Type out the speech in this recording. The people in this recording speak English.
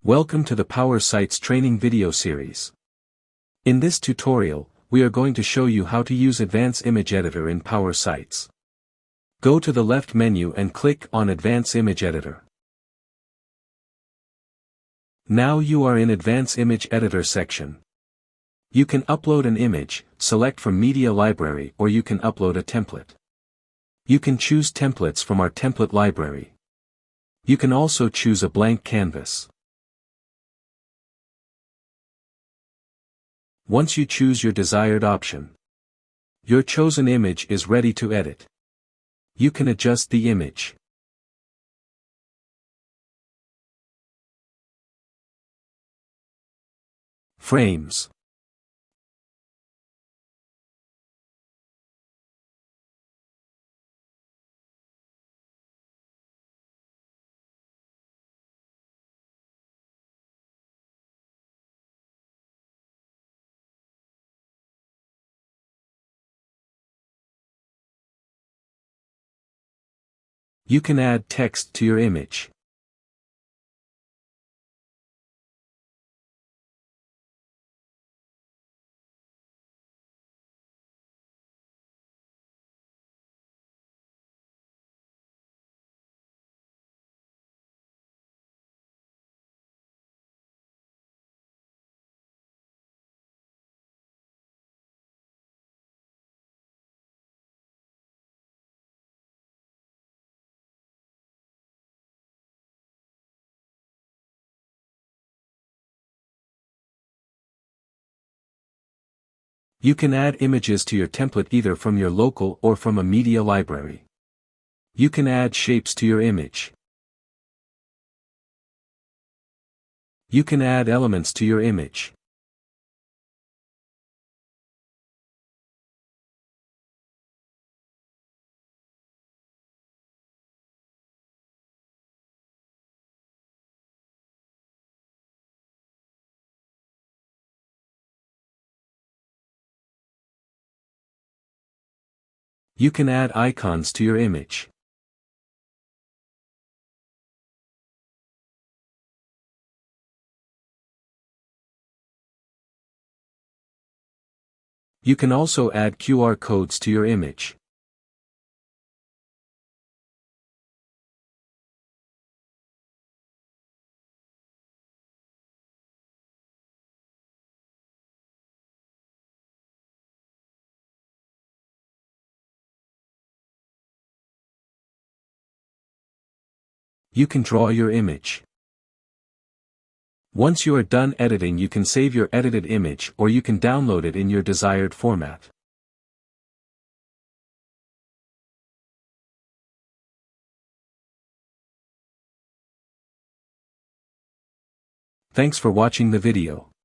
Welcome to the Power Sites training video series. In this tutorial, we are going to show you how to use Advanced Image Editor in Power Sites. Go to the left menu and click on Advanced Image Editor. Now you are in Advanced Image Editor section. You can upload an image, select from Media Library, or you can upload a template. You can choose templates from our template library. You can also choose a blank canvas. Once you choose your desired option, your chosen image is ready to edit. You can adjust the image. Frames. You can add text to your image. You can add images to your template either from your local or from a media library. You can add shapes to your image. You can add elements to your image. You can add icons to your image. You can also add QR codes to your image. You can draw your image. Once you are done editing, you can save your edited image or you can download it in your desired format. Thanks for watching the video.